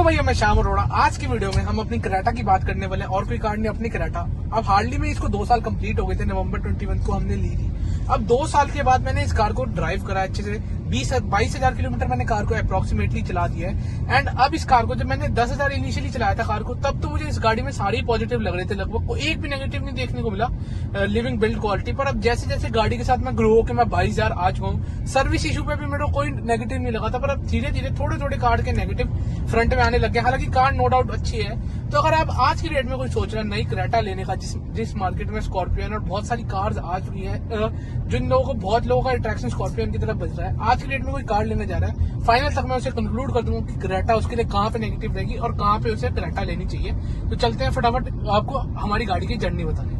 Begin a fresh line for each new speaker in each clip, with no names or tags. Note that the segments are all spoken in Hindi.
हेलो भैया, मैं श्याम अरोड़ा। आज की वीडियो में हम अपनी क्रेटा की बात करने वाले हैं और कोई कार नहीं, अपनी क्रेटा। अब हार्डली में इसको 2 साल कंप्लीट हो गए थे। नवंबर 21 को हमने ली थी। अब 2 साल के बाद मैंने इस कार को ड्राइव करा अच्छे से। 22,000 किलोमीटर मैंने कार को अप्रोक्सीमेटली चला दिया है। एंड अब इस कार को जब मैंने 10,000 इनिशियली चलाया था कार को, तब तो मुझे इस गाड़ी में सारे पॉजिटिव लग रहे थे, लगभग को एक भी नेगेटिव नहीं देखने को मिला लिविंग बिल्ड क्वालिटी पर। अब जैसे जैसे गाड़ी के साथ मैं ग्रो होकर मैं 22,000 आ चुका हूँ, सर्विस इशू पे भी मेरे को कोई नेगेटिव नहीं लगा था। पर अब धीरे धीरे थोड़े थोड़े कार के नेगेटिव फ्रंट में आने लग गए। हालांकि कार नो डाउट अच्छी है। तो अगर आप आज की डेट में कोई सोच रहा है नई क्रेटा लेने का, जिस मार्केट में स्कॉर्पियन और बहुत सारी कार्स आ चुकी है, जिन लोगों को बहुत लोगों का अट्रैक्शन स्कॉर्पियन की तरफ बच रहा है, आज की डेट में कोई कार लेने जा रहा है, फाइनल तक मैं उसे कंक्लूड कर दूंगा कि क्रेटा उसके लिए कहाँ पे नेगेटिव रहेगी और कहाँ पे उसे क्रेटा लेनी चाहिए। तो चलते हैं फटाफट आपको हमारी गाड़ी की जर्नी बताने।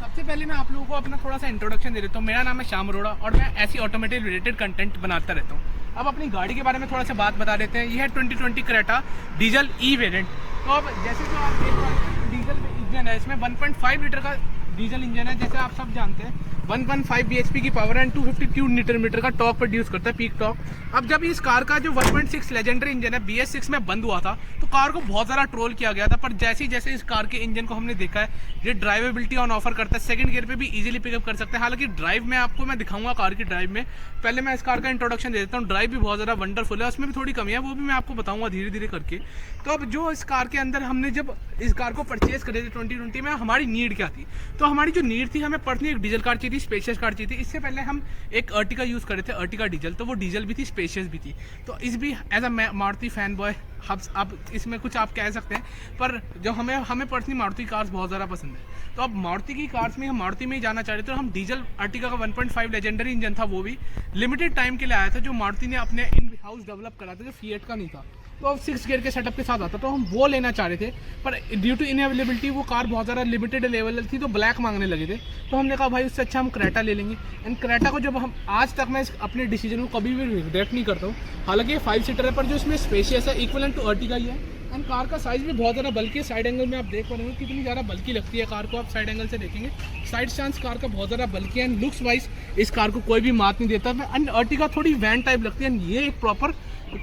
सबसे पहले मैं आप लोगों को अपना थोड़ा सा इंट्रोडक्शन दे देता हूँ। मेरा नाम है श्याम अरोड़ा और मैं ऐसी ऑटोमोटिव रिलेटेड कंटेंट बनाता रहता हूँ। अब अपनी गाड़ी के बारे में थोड़ा सा बात बता देते हैं। यह है 2020 क्रेटा डीजल ई वेरिएंट। तो अब जैसे जो आप देख पा रहे हैं, डीजल इंजन है, इसमें 1.5 लीटर का डीजल इंजन है। जैसे आप सब जानते हैं 1.5 bhp की पावर एंड 252 न्यूटन मीटर का टॉर्क प्रोड्यूस करता है, पीक टॉर्क। अब जब इस कार का जो 1.6 लेजेंडरी इंजन है BS6 में बंद हुआ था, तो कार को बहुत ज़्यादा ट्रोल किया गया था। पर जैसे जैसे इस कार के इंजन को हमने देखा है, ये ड्राइवेबिलिटी ऑन ऑफर करता है, सेकंड गियर पे भी इजीली पिकअप कर सकते हैं। हालांकि ड्राइव में आपको मैं दिखाऊंगा कार की ड्राइव में। पहले मैं इस कार का इंट्रोडक्शन दे देता हूँ। ड्राइव भी बहुत ज़्यादा वंडरफुल है, उसमें भी थोड़ी कमी है, वो भी मैं आपको बताऊंगा धीरे धीरे करके। तो अब जो इस कार के अंदर हमने जब इस कार को परचेज करे थे 2020 में, हमारी नीड क्या थी? तो हमारी जो नीड थी, हमें पर्सनली एक डीजल कार चाहिए थी, स्पेशियस कार चाहिए थी। इससे पहले हम एक अर्टिका यूज़ करे थे, अर्टिका डीजल, तो वो डीजल भी थी, स्पेशियस भी थी। तो इस भी as a Maruti fan boy अब इसमें कुछ आप कह सकते हैं। पर जो हमें पर्सनली मारुति कार्स बहुत ज़्यादा पसंद है। तो अब मारुति की कार्स में हम मारुति में ही जाना चाह रहे थे। तो हम डीजल अर्टिका का 1.5 लेजेंडरी इंजन था, वो भी लिमिटेड टाइम के लिए आया था, जो मारुति ने अपने इन हाउस डेवलप करा था, जो फिएट का नहीं था। तो अब 6 गियर के सेटअप के साथ आता, तो हम वो लेना चाह रहे थे। पर ड्यू टू इनअवेलेबिलिटी वो कार बहुत ज़्यादा लिमिटेड लेवल थी, तो ब्लैक मांगने लगे थे। तो हमने कहा भाई उससे अच्छा हम क्रेटा ले लेंगे। एंड क्रेटा को जब हम आज तक मैं अपने डिसीजन को कभी भी रिग्रेट नहीं करता हूँ। हालांकि ये 5 सीटर है, पर जो इसमें स्पेशियस है इक्वलेंट टू अर्टिगा ही है। एंड कार का साइज़ भी बहुत ज़्यादा बल्कि है। साइड एंगल में आप देख पा रहे हो कितनी ज़्यादा बल्कि लगती है कार को। आप साइड एंगल से देखेंगे, साइड स्टांस कार का बहुत ज़्यादा बल्कि है। एंड लुक्स वाइज इस कार को कोई भी मात नहीं देता। एंड अर्टिगा थोड़ी वैन टाइप लगती है, ये एक प्रॉपर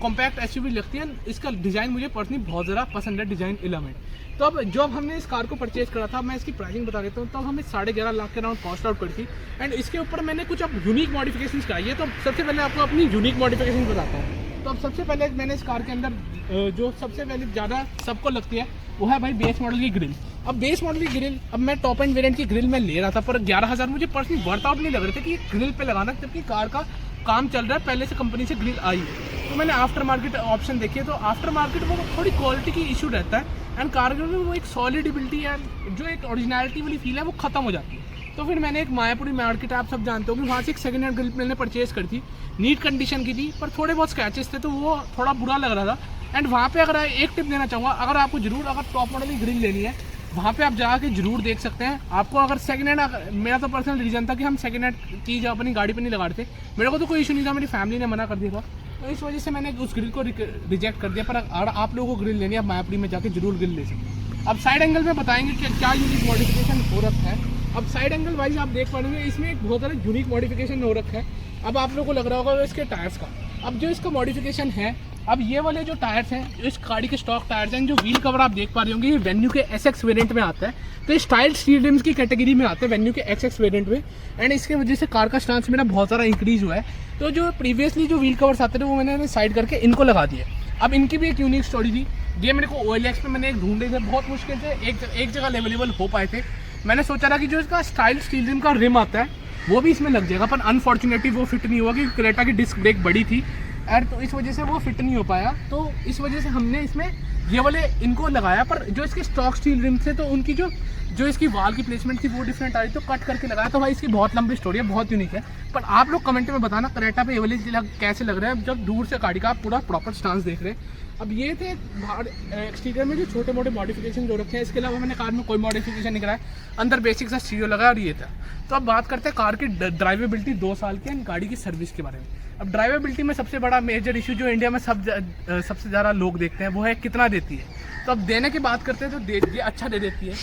कॉम्पैक्ट एसयूवी लगती है। इसका डिज़ाइन मुझे पर्सनली बहुत ज़्यादा पसंद है, डिज़ाइन एलिमेंट। तो अब जब हमने इस कार को परचेज करा था, मैं इसकी प्राइसिंग बता देता हूँ। तो हमें 11.5 लाख के अराउंड कॉस्ट आउट करी थी। एंड इसके ऊपर मैंने कुछ अब यूनिक मॉडिफिकेशन कराई है। तो सबसे पहले आपको अपनी यूनिक मॉडिफिकेशन बताता हूँ। तो अब सबसे पहले मैंने इस कार के अंदर जो सबसे पहले ज़्यादा सबको लगती है, वो है भाई बेस मॉडल की ग्रिल। अब बेस मॉडल की ग्रिल, अब मैं टॉप एंड वेरिएंट की ग्रिल में ले रहा था, पर 11,000 मुझे पर्सनली वर्थ आउट नहीं लग रहे थे कि ग्रिल पे लगाना, जबकि कार का काम चल रहा है, पहले से कंपनी से ग्रिल आई है। तो मैंने आफ्टर मार्केट ऑप्शन देखी है। तो आफ्टर मार्केट वो थोड़ी क्वालिटी की इशू रहता है। एंड कार में वो एक सॉलिडिबिलिटी है, जो एक ओरिजिनलिटी वाली फील है, वो खत्म हो जाती है। तो फिर मैंने एक मायापुरी मार्केट, आप सब जानते हो कि वहाँ से एक सेकंड हैंड ग्रिल मैंने परचेज करी थी। नीट कंडीशन की थी, पर थोड़े बहुत स्क्रैचेस थे, तो वो थोड़ा बुरा लग रहा था। एंड वहाँ पे अगर एक टिप देना चाहूँगा, अगर आपको जरूर अगर टॉप मॉडल की ग्रिल लेनी है, वहाँ पे आप जाके जरूर देख सकते हैं। आपको अगर सेकंड हैंड, मेरा तो पर्सनल रीज़न था कि हम सेकंड हैंड चीज़ अपनी गाड़ी पे नहीं लगा रहे थे। मेरे को तो कोई इशू नहीं था, मेरी फैमिली ने मना कर दिया था, तो इस वजह से मैंने उस ग्रिल को रिजेक्ट कर दिया। पर अगर आप लोगों को ग्रिल लेनी है, आप मायापुरी में जाके जरूर ग्रिल ले सकते हैं। अब साइड एंगल में बताएंगे कि क्या यूनिक मॉडिफिकेशन हो रखा है। अब साइड एंगल वाइज आप देख पाएंगे, इसमें एक बहुत ज़्यादा यूनिक मॉडिफिकेशन हो रखा है। अब आप लोगों को लग रहा होगा इसके टायर्स का। अब जो इसका मॉडिफिकेशन है, अब ये वाले जो टायर्स हैं, इस गाड़ी के स्टॉक टायर्स हैं। जो व्हील कवर आप देख पा रहे होंगे, ये वेन्यू के SX वेरिएंट में आता है। तो ये स्टाइल स्टील रिम्स की कैटेगरी में आते हैं, वेन्यू के XX वेरिएंट में। एंड इसके वजह से कार का स्टांस मेरा बहुत ज़्यादा इंक्रीज हुआ है। तो जो प्रीवियसली जो व्हील कवर्स आते थे, वो मैंने साइड करके इनको लगा दिए। अब इनकी भी एक यूनिक स्टोरी थी। ये मेरे को OLX पे मैंने एक ढूंढे थे, बहुत मुश्किल से एक जगह अवेलेबल हो पाए थे। मैंने सोचा था कि जो इसका स्टाइल स्टील रिम का रिम आता है, वो भी इसमें लग जाएगा, पर अनफॉर्चुनेटली वो फिट नहीं हुआ, क्योंकि क्रेटा की डिस्क ब्रेक बड़ी थी और तो इस वजह से वो फिट नहीं हो पाया। तो इस वजह से हमने इसमें ये वाले इनको लगाया। पर जो इसके स्टॉक स्टील रिम थे, तो उनकी जो इसकी वाल की प्लेसमेंट थी, वो डिफरेंट आई, तो कट करके लगाया। तो भाई इसकी बहुत लंबी स्टोरी है, बहुत यूनिक है। पर आप लोग कमेंट में बताना क्रेटा पे ये वाले कैसे लग रहा है, जब दूर से गाड़ी का आप पूरा प्रॉपर स्टांस देख रहे हैं। अब ये थे बाहर एक्सटीरियर में जो छोटे मोटे मॉडिफिकेशन जो रखे हैं। इसके अलावा मैंने कार में कोई मॉडिफिकेशन नहीं कराया, अंदर बेसिक सा स्टीरियो लगा और ये था। तो अब बात करते हैं कार की ड्राइवेबिलिटी 2 साल के गाड़ी की सर्विस के बारे में। अब ड्राइवेबिलिटी में सबसे बड़ा मेजर इशू जो इंडिया में सबसे ज़्यादा लोग देखते हैं, वो है कितना देती है। तो अब देने की बात करते हैं, तो ये अच्छा दे देती है।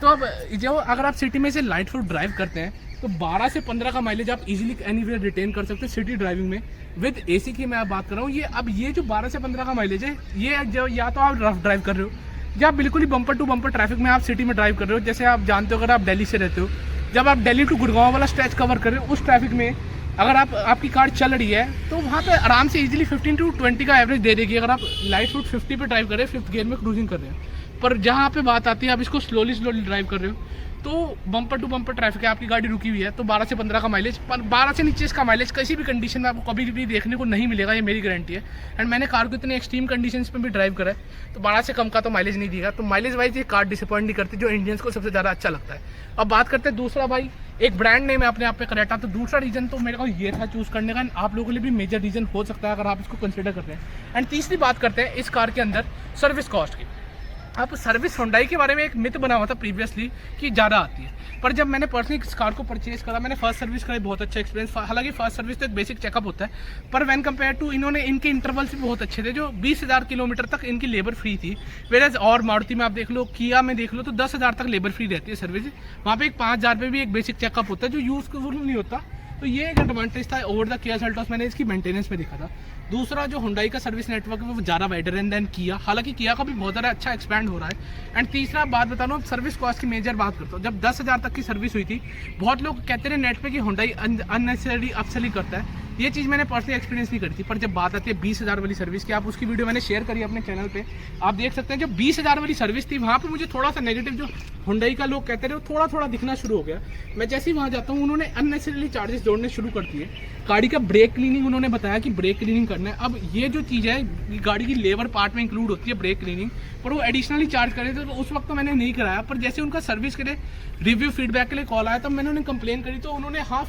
तो अब जो अगर आप सिटी में से लाइट फुट ड्राइव करते हैं, तो 12 से 15 का माइलेज आप इजीली एनीवेयर रिटेन कर सकते हैं सिटी ड्राइविंग में। विद एसी की मैं बात कर रहा हूँ, ये जो 12 से 15 का माइलेज है, ये जो या तो आप रफ ड्राइव कर रहे हो या आप बिल्कुल ही बम्पर टू बम्पर ट्रैफिक में आप सिटी में ड्राइव कर रहे हो। जैसे आप जानते हो, अगर आप दिल्ली से रहते हो, जब आप दिल्ली टू गुड़गांव वाला स्ट्रेच कवर कर रहे हो, उस ट्रैफिक में अगर आपकी कार चल रही है तो वहाँ पे आराम से इजीली 15 to 20 का एवरेज दे देगी। अगर आप लाइट फुट 50 पे ड्राइव कर रहे हैं, 5th गियर में क्रूजिंग कर रहे हैं। पर जहाँ पे बात आती है आप इसको स्लोली ड्राइव कर रहे हो, तो बम्पर टू बम्पर ट्रैफिक है, आपकी गाड़ी रुकी हुई है, तो 12 से 15 का माइलेज, पर 12 से नीचे इसका माइलेज किसी भी कंडीशन में आपको कभी भी देखने को नहीं मिलेगा, ये मेरी गारंटी है। एंड मैंने कार को इतने एक्सट्रीम कंडीशंस में भी ड्राइव करा है, तो 12 से कम का तो माइलेज नहीं देगा। तो माइलेज वाइज ये कार डिसअपॉइंट नहीं करती, जो इंडियंस को सबसे ज़्यादा अच्छा लगता है। अब बात करते हैं दूसरा भाई, एक ब्रांड नेम है अपने आप पे क्रेटा, तो दूसरा रीजन तो मेरे को ये था चूज़ करने का, आप लोगों के लिए भी मेजर रीजन हो सकता है अगर आप इसको कंसिडर करते हैं। एंड तीसरी बात करते हैं इस कार के अंदर सर्विस कॉस्ट की। अब सर्विस हुंडई के बारे में एक मिथ बना हुआ था प्रीवियसली कि ज़्यादा आती है, पर जब मैंने पर्सनली इस कार को परचेज करा, मैंने फर्स्ट सर्विस का बहुत अच्छा एक्सपीरियंस। हालांकि फर्स्ट सर्विस तो एक बेसिक चेकअप होता है, पर व्हेन कंपेयर टू इन्होंने इनके इंटरवल्स भी बहुत अच्छे थे, जो 20,000 किलोमीटर तक इनकी लेबर फ्री थी। वेराज और मारुति में आप देख लो, किया में देख लो, तो 10,000 तक लेबर फ्री रहती है सर्विस। वहाँ पे एक 5,000 पे भी एक बेसिक चेकअप होता है जो यूजफुल नहीं होता। तो ये एक एडवांटेज था ओवर द किया सेल्टोस, मैंने इसकी मेंटेनेंस में देखा था। दूसरा जो हुंडई का सर्विस नेटवर्क है वो ज़्यादा वाइडर है देन किया, हालांकि किया का भी बहुत ज़्यादा अच्छा एक्सपैंड हो रहा है। एंड तीसरा बात बता रहा हूँ, सर्विस कॉस्ट की मेजर बात करता हूँ। जब 10,000 तक की सर्विस हुई थी, बहुत लोग कहते हैं नेट पे कि हुंडई अननेसेसरी अपसेलिंग करता है, ये चीज़ मैंने पर्सनली एक्सपीरियंस नहीं करी थी। पर जब बात आती है 20,000 वाली सर्विस की, आप उसकी वीडियो मैंने शेयर करी अपने चैनल पे, आप देख सकते हैं। जब 20,000 वाली सर्विस थी, वहाँ पे मुझे थोड़ा सा नेगेटिव जो हुंडई का लोग कहते रहे, वो थोड़ा दिखना शुरू हो गया। मैं जैसे ही वहाँ जाता हूँ, उन्होंने अननेसेसरी चार्जेस जोड़ने शुरू कर दिए। गाड़ी का ब्रेक क्लीनिंग उन्होंने बताया कि ब्रेक क्लीनिंग करना है। अब ये जो चीज़ है गाड़ी की लेबर पार्ट में इंक्लूड होती है ब्रेक क्लीनिंग, पर वो एडिशनली चार्ज करे थे, तो उस वक्त तो मैंने नहीं कराया। पर जैसे उनका सर्विस के लिए रिव्यू फीडबैक के लिए कॉल आया, तब मैंने उन्हें कंप्लेन करी, तो उन्होंने हाँ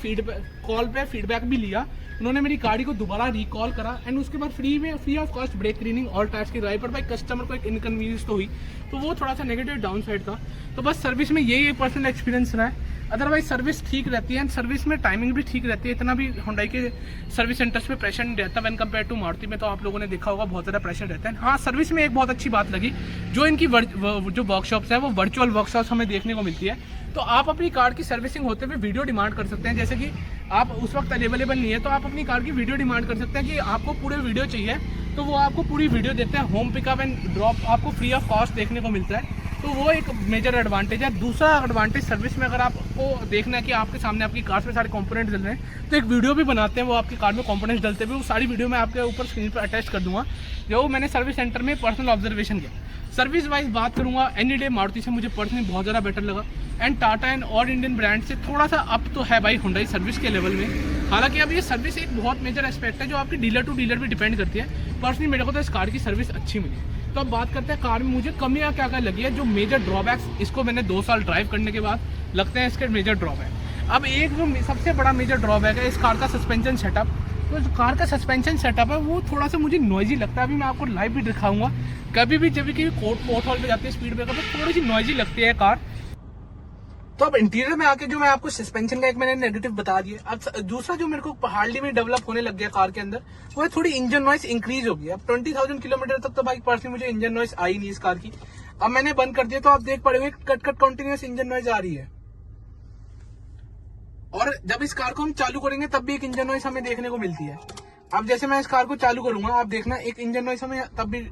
कॉल पे फीडबैक भी लिया। उन्होंने मेरी गाड़ी को दोबारा रिकॉल करा एंड उसके बाद free of cost brake cleaning और टायर्स की ड्राई। पर भाई कस्टमर को एक इनकन्वीनियंस तो हुई, तो वो थोड़ा सा नेगेटिव डाउन साइड था। तो बस सर्विस में यही एक पर्सनल एक्सपीरियंस रहा है। अदरवाइज सर्विस ठीक रहती है एंड सर्विस में टाइमिंग भी ठीक रहती है। इतना भी हुंडई के सर्विस सेंटर्स में प्रेशर नहीं रहता व्हेन कंपेयर टू मारुति में, तो आप लोगों ने देखा होगा बहुत ज़्यादा प्रेशर रहता है। हाँ, सर्विस में एक बहुत अच्छी बात लगी, जो इनकी जो वर्कशॉप्स है वो वर्चुअल वर्कशॉप्स हमें देखने को मिलती है। तो आप अपनी कार की सर्विसिंग होते हुए वीडियो डिमांड कर सकते हैं। जैसे कि आप उस वक्त अवेलेबल नहीं है, तो आप अपनी कार की वीडियो डिमांड कर सकते हैं कि आपको पूरे वीडियो चाहिए, तो वो आपको पूरी वीडियो देते हैं। होम पिकअप एंड ड्रॉप आपको फ्री ऑफ कॉस्ट देखने को मिलता है, तो वो एक मेजर एडवांटेज है। दूसरा एडवांटेज सर्विस में, अगर आपको देखना है कि आपके सामने आपकी कार में सारे कंपोनेंट डल रहे हैं, तो एक वीडियो भी बनाते हैं वो आपकी कार में कंपोनेंट्स डलते हुए, वो सारी वीडियो मैं आपके ऊपर स्क्रीन पर अटैच कर दूंगा, जो मैंने सर्विस सेंटर में पर्सनल ऑब्जर्वेशन किया। सर्विस वाइज बात करूंगा, एनी डे मारुति से मुझे पर्सनली बहुत ज़्यादा बेटर लगा। एंड टाटा एंड और इंडियन ब्रांड से थोड़ा सा अप तो है भाई हुंडई सर्विस के लेवल में। हालांकि अब ये सर्विस एक बहुत मेजर एस्पेक्ट है जो आपकी डीलर टू डीलर भी डिपेंड करती है। पर्सनली मेरे को तो इस कार की सर्विस अच्छी मिली। तो अब बात करते हैं कार में मुझे कमियां क्या क्या लगी है, जो मेजर ड्रॉबैक्स इसको मैंने 2 साल ड्राइव करने के बाद लगते हैं इसके मेजर ड्रॉबैक। अब एक जो सबसे बड़ा मेजर ड्रॉबैक है इस कार का सस्पेंशन सेटअप। तो जो कार का सस्पेंशन सेटअप है वो थोड़ा सा मुझे नॉइजी लगता है। अभी मैं आपको लाइव भी दिखाऊंगा। कभी भी जब भी कोर्ट हॉल पे जाती है स्पीड ब्रेकर पर थोड़ी सी नॉइजी लगती है कार। तो अब इंटीरियर में आके जो मैं आपको सस्पेंशन का एक मैंने नेगेटिव बता दिया। अब दूसरा जो मेरे को हार्डली में डेवलप होने लग गया कार के अंदर, वो है थोड़ी इंजन नॉइस इंक्रीज हो गई। अब 20,000 किलोमीटर तक तो भाई पर्सनली मुझे इंजन नॉइस आई नहीं इस कार की। अब मैंने बंद कर दिया, तो आप देख पा रहे हो कट कंटिन्यूस इंजन नॉइस आ रही है। और जब इस कार को हम चालू करेंगे तब भी एक इंजन नॉइस हमें देखने को मिलती है। अब जैसे मैं इस कार को चालू करूंगा, आप देखना एक इंजन नॉइस हमें तब भी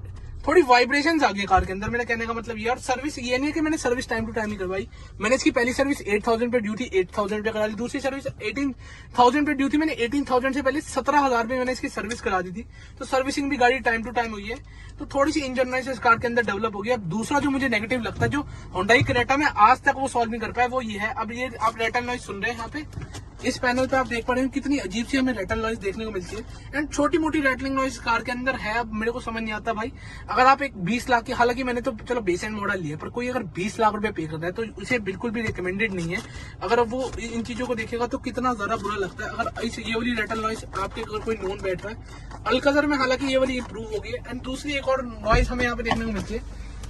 थोड़ी वाइब्रेशंस आ गई कार के अंदर। मेरा कहने का मतलब ये। और सर्विस ये नहीं है कि मैंने सर्विस टाइम टू टाइम ही करवाई। मैंने इसकी पहली सर्विस 8,000 पे ड्यू थी, 8,000 पे करा ली। दूसरी सर्विस 18,000 पे ड्यू थी, मैंने 18,000 से पहले 17,000 पे मैंने इसकी सर्विस करा दी थी। तो सर्विसिंग भी गाड़ी टाइम टू टाइम हुई है। तो थोड़ी सी इंजन नॉइस इस कार के अंदर डेवलप हो गया। अब दूसरा जो मुझे नेगेटिव लगता है, जो हुंडई क्रेटा में आज तक वो सॉल्व नहीं कर पाया, वो ये है। अब ये आप रेटल नॉइस सुन रहे हैं यहाँ पे इस पैनल पे, आप देख पा रहे हैं कितनी अजीब सी हमें रेटल नॉइस देखने को मिलती है। एंड छोटी मोटी रेटलिंग नॉइस कार के अंदर है। अब मेरे को समझ नहीं आता भाई, अगर आप एक 20 लाख की, हालांकि मैंने तो चलो बेस एंड मॉडल लिया, पर कोई अगर 20 लाख रुपए पे कर रहा है तो उसे बिल्कुल भी रिकमेंडेड नहीं है। अगर वो इन चीजों को देखेगा तो कितना ज्यादा बुरा लगता है। अगर ये वाली रेटल नॉइस आपके अगर कोई नोन बैठ रहा है, अल्काज़र में हालांकि ये वाली इंप्रूव हो गई है। एंड दूसरी एक और नॉइस हमें यहाँ पे देखने को मिलती है,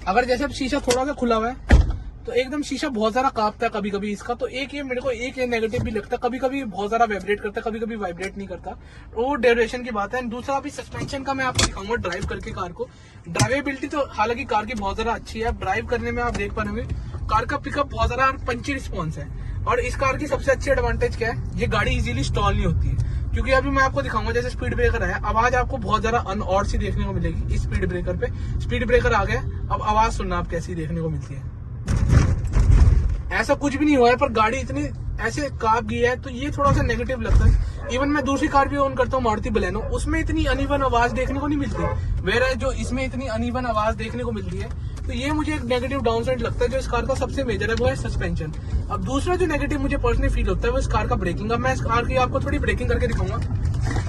अगर जैसे अब शीशा थोड़ा सा खुला हुआ है तो एकदम शीशा बहुत ज्यादा कांपता है कभी कभी इसका। तो एक ये मेरे को एक ये नेगेटिव भी लगता है, कभी कभी बहुत ज्यादा वाइब्रेट करता है, कभी कभी वाइब्रेट नहीं करता। वो ड्यूरेशन की बात है। दूसरा अभी सस्पेंशन का मैं आपको दिखाऊंगा ड्राइव करके कार को। ड्राइवेबिलिटी तो हालांकि कार की बहुत ज्यादा अच्छी है। ड्राइव करने में आप देख पा रहे होंगे कार का पिकअप बहुत ज्यादा पंची रिस्पॉन्स है। और इस कार की सबसे अच्छी एडवांटेज क्या है, ये गाड़ी इजीली स्टॉल नहीं होती है। क्योंकि अभी मैं आपको दिखाऊंगा, जैसे स्पीड ब्रेकर है, आवाज आपको बहुत ज्यादा अनऑड सी देखने को मिलेगी इस स्पीड ब्रेकर पे। स्पीड ब्रेकर आ गया, अब आवाज सुनना आप कैसी देखने को मिलती है। ऐसा कुछ भी नहीं हुआ है, पर गाड़ी इतनी ऐसे कांप गई है, तो ये थोड़ा सा नेगेटिव लगता है। इवन मैं दूसरी कार भी ऑन करता हूँ, मारुति बलेनो, उसमें इतनी अनइवन आवाज देखने को नहीं मिलती, वेरा जो इसमें इतनी अनइवन आवाज देखने को मिलती है। तो ये मुझे एक नेगेटिव डाउन साइड लगता है। जो इस कार का सबसे मेजर है वो है सस्पेंशन। अब दूसरा जो नेगेटिव मुझे पर्सनली फील होता है वो इस कार का ब्रेकिंग। अब मैं इस कार की आपको थोड़ी ब्रेकिंग करके दिखाऊंगा।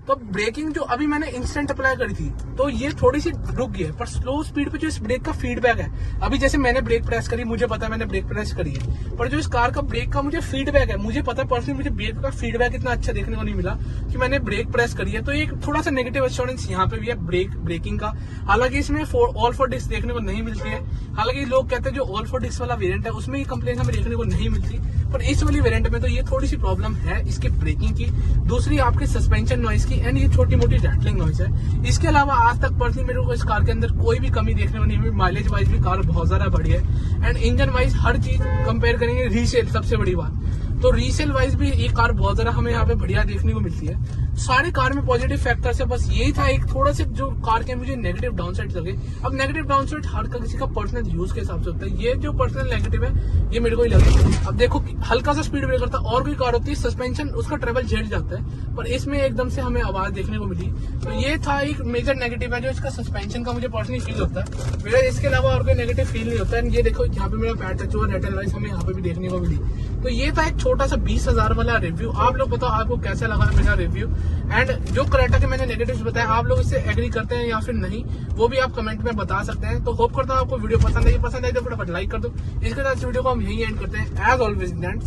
तो ब्रेकिंग जो अभी मैंने इंस्टेंट अप्लाई करी थी, तो ये थोड़ी सी रुक गई है, पर स्लो स्पीड पे जो इस ब्रेक का फीडबैक है, अभी जैसे मैंने ब्रेक प्रेस करी, मुझे पता है मैंने ब्रेक प्रेस करी है, पर जो इस कार का ब्रेक का मुझे फीडबैक है, मुझे पता है पर्सनली मुझे ब्रेक का फीडबैक इतना अच्छा देखने को नहीं मिला कि मैंने ब्रेक प्रेस करी है। तो एक थोड़ा सा नेगेटिव एश्योरेंस यहाँ पे भी है ब्रेकिंग का। हालांकि इसमें ऑल फोर डिस्क देखने को नहीं मिलती है। हालांकि लोग कहते हैं जो ऑल फोर डिस्क वाला वेरिएंट है उसमें ये कंप्लेन हमें देखने को नहीं मिलती, पर इस वाली वेरिएंट में तो ये थोड़ी सी प्रॉब्लम है इसके ब्रेकिंग की। दूसरी आपके सस्पेंशन नॉइज की, एंड ये छोटी मोटी रैटलिंग नॉइज है। इसके अलावा आज तक पर्सनली मेरे को इस कार के अंदर कोई भी कमी देखने को नहीं मिली। माइलेज वाइज भी कार बहुत ज्यादा बढ़िया है, एंड इंजन वाइज हर चीज कंपेयर करेंगे, रीसेल सबसे बड़ी बात, तो रीसेल वाइज भी ये कार बहुत ज्यादा हमें यहाँ पे बढ़िया देखने को मिलती है। सारे कार में पॉजिटिव फैक्टर्स है, बस यही था एक थोड़ा सा जो कार के मुझे नेगेटिव डाउन साइड लगे। अब नेगेटिव डाउन साइड हर किसी का पर्सनल यूज के हिसाब से होता है, ये जो पर्सनल नेगेटिव है ये मेरे को ही लगे। अब देखो हल्का सा स्पीड ब्रेकर था, और कोई कार होती है सस्पेंशन उसका ट्रेवल झेल जाता है, पर इसमें एकदम से हमें आवाज देखने को मिली। तो ये था एक मेजर नेगेटिव है जो इसका सस्पेंशन का मुझे पर्सनली फील होता है। मेरा इसके अलावा और कोई नेगेटिव फील नहीं होता है। ये देखो यहाँ पे मेरा पैर टच हुआ, रेटल लाइट हमें यहाँ पे भी देखने को मिली। तो ये था एक छोटा सा 20,000 वाला रिव्यू। आप लोग बताओ आपको कैसा लगा मेरा रिव्यू, एंड जो क्रेटा के मैंने नेगेटिव्स बताए आप लोग इससे एग्री करते हैं या फिर नहीं, वो भी आप कमेंट में बता सकते हैं। तो होप करता हूँ आपको वीडियो पसंद आई तो फटाफट लाइक कर दो। इसके साथ वीडियो को हम यही एंड करते हैं। As always